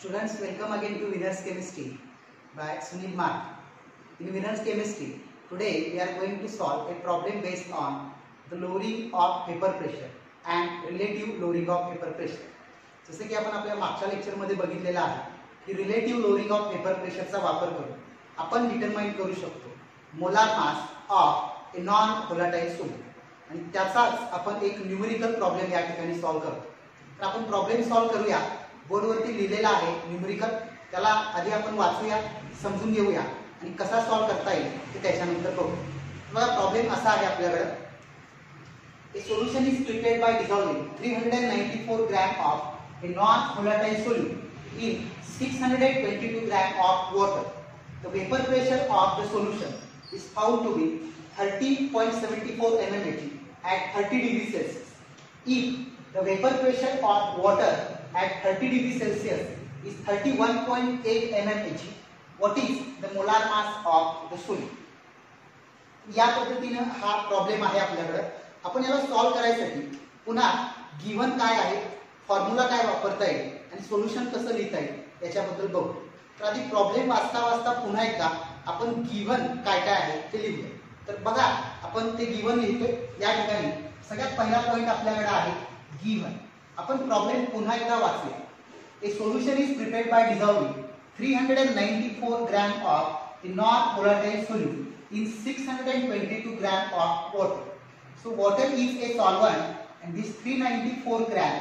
Students, welcome again to Winners Chemistry by Sunil Mark. In Winners Chemistry, today we are going to solve a problem based on the lowering of vapor pressure and relative lowering of vapor pressure. जसे की आपण आपल्या मागच्या lecture मध्ये बघितलेला आहे की relative lowering of vapour प्रेशरचा वापर करून आपण डिटरमाइन करू शकतो molar mass of a non volatile solute आणि त्याचाच आपण एक न्यूमेरिकल प्रॉब्लेम या ठिकाणी सॉल्व्ह करतो. तर आपण प्रॉब्लेम सॉल्व्ह करूया. बोर्डवरती लिहिलेला आहे न्यूमेरिकल, त्याला आधी आपण वाचूया, समजून घेऊया आणि कसा सॉल्व्ह करता येईल ते त्याच्यानंतर बघू. बघा प्रॉब्लेम असा आहे आपल्याकडे. A solution is prepared by dissolving 394 gram of a non-volatile solute in 622 gram of water. The vapor pressure of the solution is found to be 30.74 mmHg at 30 degrees Celsius. If the vapor pressure of water at 30 degrees Celsius is 31.8 mmHg, what is the molar mass of the solute? या पद्धतीने हा problem आहे आपल्याकडे. आपण याला solve करायसाठी पुन्हा given काय आहे, फॉर्म्युला काय वापरता येईल आणि सोल्युशन कसं लिहिता येईल याच्याबद्दल बघू. तर आधी प्रॉब्लेम वाचता वाचता पुन्हा एकदा आपण गिव्हन काय काय आहे ते लिहूया. तर बघा आपण ते गिव्हन लिहितोय. या ठिकाणी सगळ्यात पहिला पॉइंट आपल्याकडे आहे गिव्हन. आपण प्रॉब्लेम पुन्हा एकदा वाचूया. A solution is prepared by dissolving 394 gram of a non volatile solute in 622 gram of water. So water is a solvent and this 394 gram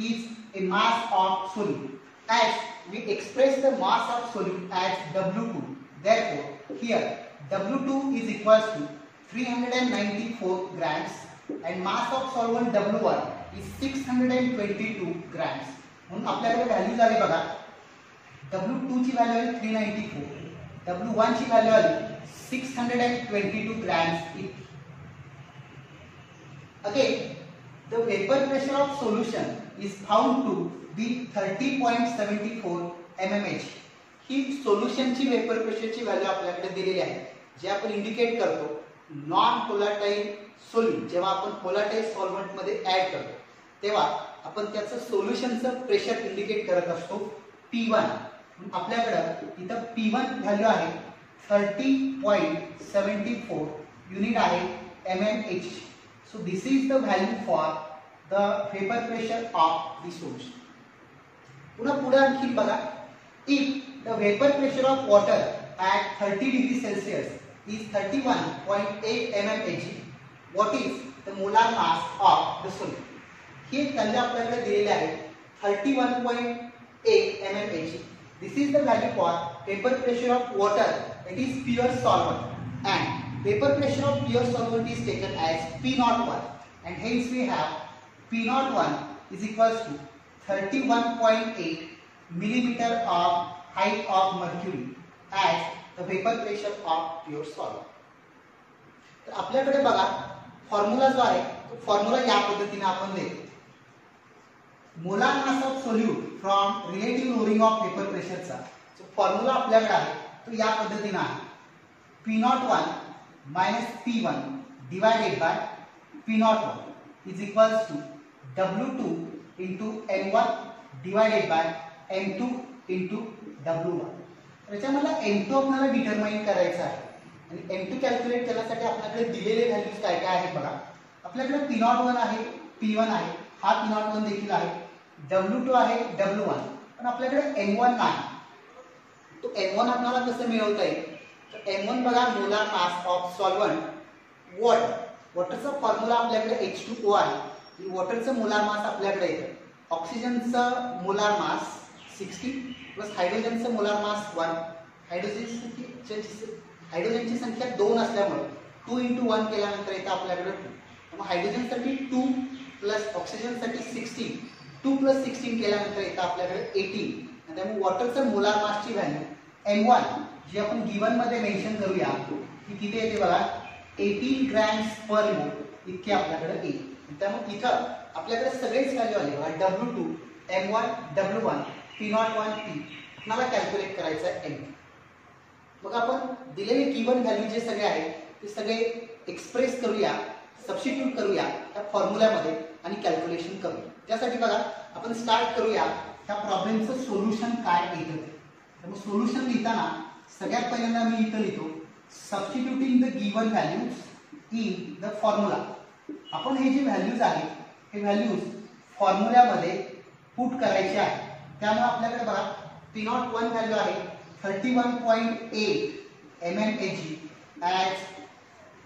is a mass of solute. As we express the mass of solute as W2, therefore here W2 is equals to 394 grams and mass of solvent W1 is 622 grams. म्हणून आपल्याकडे value झाली बघा. W2 ची value आहे 394, W1 ची value आली 622 grams each. Again, the vapor pressure of solution is found to be 30.74 mmHg. He solution ची vapour pressure ची व्हॅल्यू आपल्याकडे दिलेली आहे, जे आपण इंडिकेट करतो नॉन व्होलाटाइल सोल्यूट. जेव्हा आपण व्होलाटाइल सॉल्व्हेंट मध्ये ऍड करतो तेव्हा आपण त्याचं सोल्युशनचं प्रेशर इंडिकेट करत असतो P1. आपल्याकडे इथं P1 व्हॅल्यू आहे 30.74 unit आहे mmHg. So this is the value for the vapor pressure of the solution. पुन्हा पुढे आणखी बघा. If the vapor pressure of water at 30 degrees Celsius is 31.8 mmHg, what is the molar mass of the solute? हे value आपल्याकडे दिलेले आहे 31.8 mmHg. This is the value for vapor pressure of water. It is pure solvent and vapor pressure of pure solvent is taken as P01 and hence we have P01 is equals to 31.8 millimeter of height of mercury as the vapor pressure of pure solvent. तर आपल्याकडे बघा formula जो आहे तो formula या पद्धतीने आपण लिहितो. Molar mass of solute from relative lowering of vapour प्रेशरचा जो फॉर्म्युला आपल्याकडे आहे तो या पद्धतीने आहे P01 minus P1 divided by P01 is equals to W2 into M1 divided by M2 into W1. त्याच्यामध्ये M2 आपल्याला डिटरमाइन करायचा आहे आणि M2 कॅल्क्युलेट करण्यासाठी आपल्याकडे दिलेले व्हॅल्यूज काय काय आहेत बघा. आपल्याकडे P01 आहे, P1 आहे, हा P01 देखील आहे, W2 आहे, W1, पण आपल्याकडे M1 नाही. तो M1 आपल्याला कसं मिळवता येईल तर M1 बघा molar mass of solvent water. वॉटरचा फॉर्म्युला आपल्याकडे H2O आहे. वॉटरचं मोलार मास आपल्याकडे येतं. ऑक्सिजनचं मोलार मास 60 प्लस हायड्रोजनचं मोलार मास 1. हायड्रोजनची संख्या 2 असल्यामुळे 2 into 1 केल्यानंतर येतं आपल्याकडे 2. मग हायड्रोजनसाठी 2 प्लस ऑक्सिजनसाठी 16, 2 प्लस 16 केल्यानंतर येतं आपल्याकडे 18. आणि त्यामुळे वॉटरचं मोलार मासची व्हॅल्यू M1 जी आपण गिवन मध्ये मेन्शन करूया की किती येते बघा 18 ग्रॅम्स पर मोल इतके आपल्याकडे येईल. त्यामुळे इथं आपल्याकडे सगळेच व्हॅल्यू आले बघा W2, M1, W1, P01, P. आपल्याला कॅल्क्युलेट करायचं आहे M. मग आपण दिलेले गिवन व्हॅल्यू जे सगळे आहेत ते सगळे एक्सप्रेस करूया, सबस्टिट्यूट करूया त्या फॉर्म्युल्यामध्ये आणि कॅल्क्युलेशन करूया. त्यासाठी बघा आपण स्टार्ट करूया त्या प्रॉब्लेमचं सोल्युशन काय येतं. तर मग सोल्युशन लिहिताना सगळ्यात पहिल्यांदा मी इथं लिहितो substituting the given values in the formula. आपण हे जे व्हॅल्यूज आहेत हे व्हॅल्यूज फॉर्म्युल्यामध्ये पुट करायचे आहे. त्यामुळे आपल्याकडे बघा P01 व्हॅल्यू आहे 31.8 mmHg as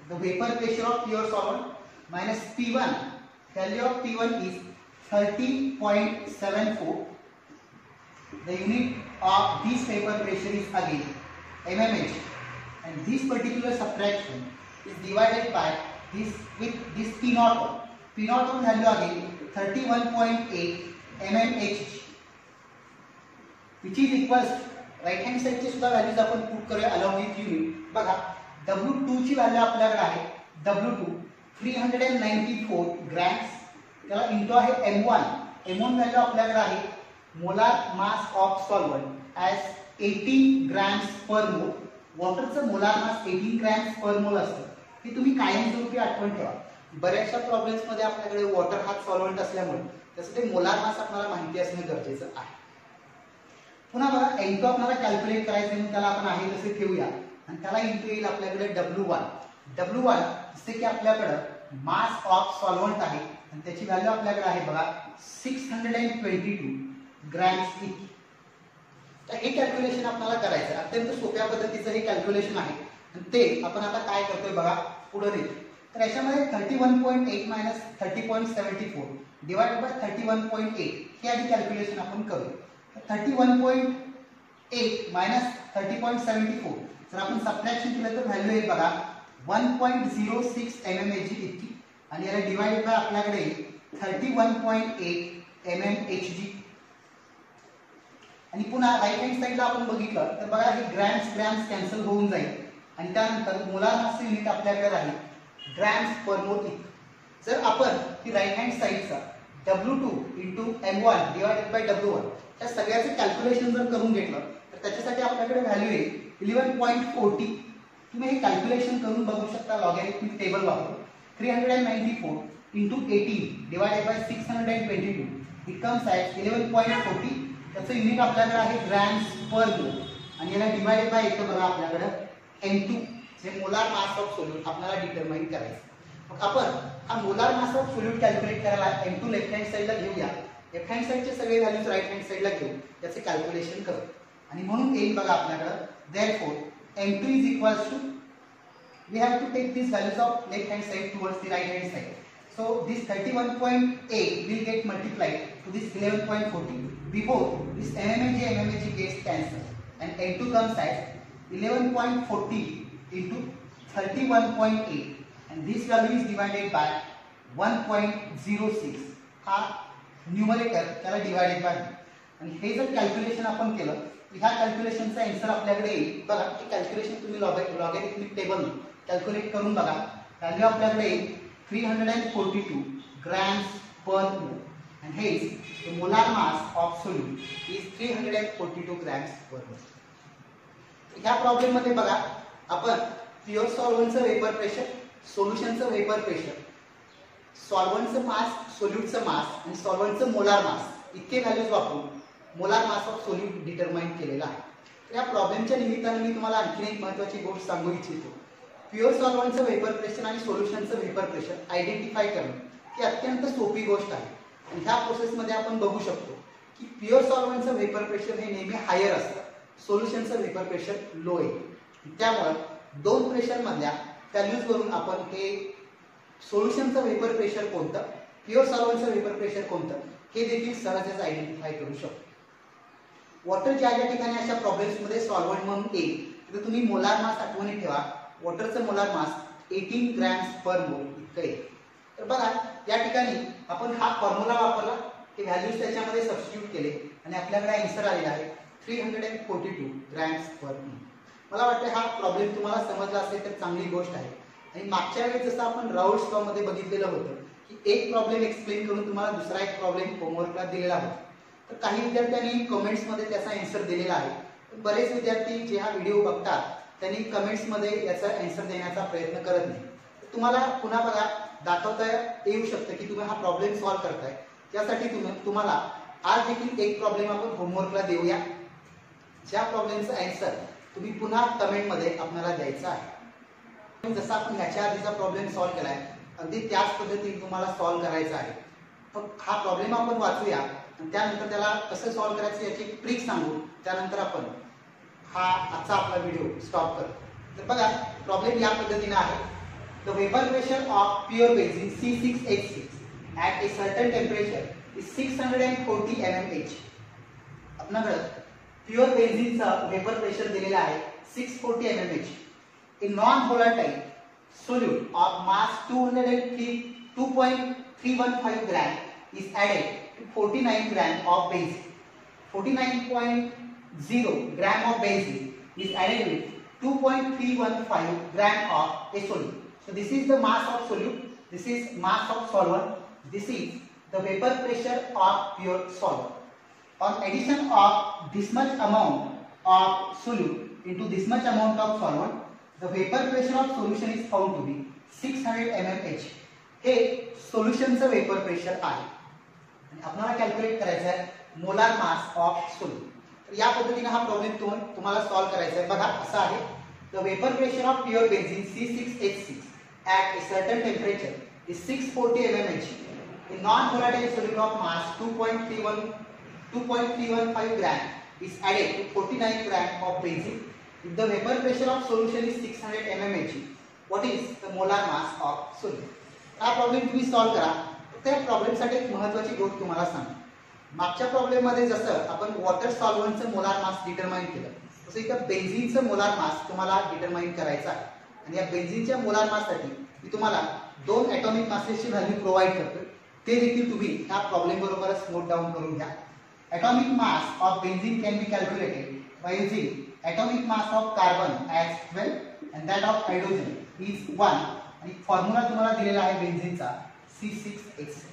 the vapor pressure of pure solvent minus P1 value of P1 is 30.74. The unit of this vapor pressure is again mmHg and this particular subtraction is divided by this with this P01. P01 value again 31.8 mmHg which is equals right hand साइडची सुद्धा values आपण put करूया along with unit. बघा W2 ची value आपल्याकडे आहे W2 394 grams. त्याला into आहे M1. M1 व्हॅल्यू आपल्याकडे आहे molar mass of solvent as 18 grams per mole. वॉटरचं मोलार मास 18 ग्रॅम्स पर मोल असतं. हे तुम्ही कायमस्वरूपी आठवण ठेवा. बऱ्याचशा प्रॉब्लेम्समध्ये आपल्याकडे वॉटर हा सॉल्व्हंट असल्यामुळे त्यासाठी मोलार मास आपल्याला माहिती असणे गरजेचं आहे. पुन्हा बघा N2 आपल्याला कॅल्क्युलेट करायचं म्हणून त्याला आपण आहे तसे ठेवूया आणि त्याला इंटू येईल आपल्याकडे W1. W1 जसे की आपल्याकडे मास ऑफ सॉल्व्हंट आहे आणि त्याची व्हॅल्यू आपल्याकडे आहे बघा 622 ग्रॅम्स इतकी. तर हे कॅल्क्युलेशन आपल्याला करायचं अत्यंत सोप्या पद्धतीचं हे कॅल्क्युलेशन आहे आणि ते आपण आता काय करतोय बघा पुढे नेतो. तर याच्यामध्ये 31.8 मायनस 30.74 डिवाइडेड बाय 31.8 हे आधी कॅल्क्युलेशन आपण करू. 31.8 मायनस 30.74 जर आपण सबट्रॅक्शन केलं तर व्हॅल्यू येईल बघा 1.06 mmHg इतकी आणि याला डिवाइडेड बाय आपल्याकडे 31.8 mmHg. आणि पुन्हा राईट हँड साइडला आपण बघितलं तर बघा हे ग्रॅम्स कॅन्सल होऊन जाईल आणि त्यानंतर मोलार मास युनिट आपल्याकडे राहील ग्रॅम्स पर मोल इतकं. जर आपण ही राईट हँड साइडचा W2 into M1 divided by W1 त्या सगळ्याचं कॅल्क्युलेशन जर करून घेतलं तर त्याच्यासाठी आपल्याकडे व्हॅल्यू येईल 11.40. तुम्ही हे कॅल्क्युलेशन करून बघू शकता लॉगॅरिथमिक टेबल वापरून. 394 into 18 divided by 622 it comes at 11.40. त्याचं युनिट आपल्याकडे आहे ग्रॅम्स पर मोल आणि याला डिवाइडेड बाय येतं बघा आपल्याकडे M2 जे मोलार मास ऑफ सोल्यूट आपल्याला डिटरमाइन करायचं. मग आपण हा molar mass of solute calculate करायला M2 लेफ्ट हँड साइडला घेऊया. लेफ्ट हँड साइडचे सगळे व्हॅल्यूज राईट हँड साइडला घेऊ त्याचे कॅल्क्युलेशन करू आणि म्हणून येईल बघा आपल्याकडे therefore M2 is equals to we have to take these values of left hand side towards the right hand side. So this 31.8 will get multiplied to this 11.40. Before this mmHg gets cancelled and M2 comes as 11.40 into 31.8 and this value is divided by 1.06. हा numerator त्याला divided by आणि हे जर calculation आपण केलं तर ह्या कॅल्क्युलेशनचा answer आपल्याकडे येईल. बघा हे कॅल्क्युलेशन तुम्ही लॉगॅरिथमिक टेबल कॅल्क्युलेट करून बघा. व्हॅल्यू आपल्याकडे 342 ग्रॅम्स पर मोल and hence the molar mass of solute is 342 grams per mole. ह्या प्रॉब्लेम मध्ये बघा आपण प्युअर सॉल्व्हंटचं वेपर प्रेशर, सोल्युशनचं वेपर प्रेशर, सॉल्व्हंटचं मास, सोल्यूटचं मास आणि सॉल्व्हंटचं मोलार मास इतके व्हॅल्यूज वापरून molar mass of solute determine केलेला आहे. तर या प्रॉब्लेमच्या निमित्ताने मी तुम्हाला आणखी एक महत्त्वाची गोष्ट सांगू इच्छितो. प्युअर सॉल्व्हंटचं वेपर प्रेशर आणि सोल्युशनचं वेपर प्रेशर आयडेंटिफाय करणं ही अत्यंत सोपी गोष्ट आहे. आणि ह्या प्रोसेसमध्ये आपण बघू शकतो की प्युअर सॉल्व्हंटचं वेपर प्रेशर हे नेहमी हायर असतं, सोल्युशनचं वेपर प्रेशर लो आहे. त्यामुळे दोन प्रेशर मधल्या व्हॅल्यूज वरून आपण हे सोल्युशनचं वेपर प्रेशर कोणतं, प्युअर सॉल्व्हंटचं वेपर प्रेशर कोणतं हे देखील सहजच आयडेंटिफाय करू शकतो. वॉटर ज्या ज्या ठिकाणी अशा प्रॉब्लेम्स मध्ये सॉल्व्हंट म्हणून येईल तर तुम्ही मोलार मास आठवणी ठेवा. वॉटरचं मोलार मास 18 ग्रॅम्स पर मोल इतकं आहे. तर बघा या ठिकाणी आपण हा फॉर्म्युला वापरला, हे व्हॅल्यूज त्याच्यामध्ये सबस्टिट्यूट केले आणि आपल्याकडे आन्सर आलेला आहे 342 ग्रॅम्स पर मोल. मला वाटतं हा प्रॉब्लेम तुम्हाला समजला असेल तर चांगली गोष्ट आहे. आणि मागच्या वेळेस जसं आपण राऊंड्स लॉ मध्ये बघितलेलं होतं की एक प्रॉब्लेम एक्सप्लेन करून तुम्हाला दुसरा एक प्रॉब्लेम होमवर्कला दिलेला होता. तर काही विद्यार्थ्यांनी कमेंट्स मध्ये त्याचा आन्सर दिलेला आहे. बरेच विद्यार्थी जे हा व्हिडिओ बघतात त्यांनी कमेंट्स मध्ये याचा आन्सर देण्याचा प्रयत्न करत नाही. तुम्हाला पुन्हा बघा दाखवता येऊ शकतं की तुम्ही हा प्रॉब्लेम सॉल्व्ह करताय. त्यासाठी तुम्हाला आज देखील एक प्रॉब्लेम आपण होमवर्कला देऊया, ज्या प्रॉब्लेमचं आन्सर तुम्ही पुन्हा कमेंटमध्ये आपल्याला द्यायचं आहे. जसं आपण ह्याच्या आधीचा प्रॉब्लेम सॉल्व्ह केलाय अगदी त्याच पद्धतीने तुम्हाला सॉल्व्ह करायचा आहे. मग हा प्रॉब्लेम आपण वाचूया आणि त्यानंतर त्याला कसं सॉल्व्ह करायचं याची ट्रिक सांगू, त्यानंतर आपण हा आजचा आपला व्हिडिओ स्टॉप करू. तर बघा प्रॉब्लेम या पद्धतीने आहे. The vapour pressure of pure benzene C6H6 at a certain temperature is 640 mmHg. आपल्याकडे प्युअर बेन्झीनचा वेपर प्रेशर दिलेला आहे 640 mmHg. A non-volatile solute of mass 2.315 gram is added to 49 gram of benzene. 49.0 gram of benzene is added with 2.315 gram of a solute. So this is the mass of solute, this is mass of solvent, this is the vapor pressure of pure solvent. On addition of this much amount of solute into this much amount of solvent, the vapor pressure of solution is found to be 600 mmHg. हे सोल्युशनचं vapour pressure आहे आणि आपल्याला calculate करायचं आहे molar mass of solute. तर या पद्धतीने हा प्रॉब्लेम तुम्हाला सॉल्व्ह करायचा आहे. बघा असा आहे. The vapour pressure of pure benzene C6H6 at a certain temperature is 640 mmHg. A non-volatile solute of mass 2.315 gram is added to 49 gram of benzene. If the vapor pressure of solution is 600 mmHg, what is the molar mass of solute? हा problem तुम्ही solve करा. त्या प्रॉब्लेमसाठी एक महत्त्वाची गोष्ट तुम्हाला सांगतो. मागच्या प्रॉब्लेम मध्ये जसं आपण वॉटर सॉल्व्हंटचं मोलार मास डिटरमाइन केलं, तसं इथं बेन्झीनचं मोलार मास तुम्हाला डिटरमाइन करायचं आहे. आणि या बेन्झीनच्या मोलार माससाठी मी तुम्हाला 2 ॲटॉमिक मासेसची व्हॅल्यू प्रोव्हाइड करतो. ते देखील तुम्ही ह्या प्रॉब्लेम बरोबरच नोट डाऊन करून घ्या. Atomic mass of benzene can be calculated by using atomic mass of carbon as 12 and that of hydrogen is 1. आणि फॉर्म्युला तुम्हाला दिलेला आहे बेन्झीनचा C6H6.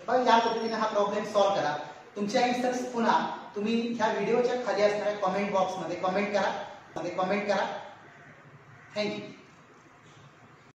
बघा या पद्धतीने हा प्रॉब्लेम सॉल्व्ह करा. तुमचे आन्सर्स पुन्हा तुम्ही ह्या व्हिडिओच्या खाली असणाऱ्या कमेंट बॉक्समध्ये कमेंट करा. थँक्यू.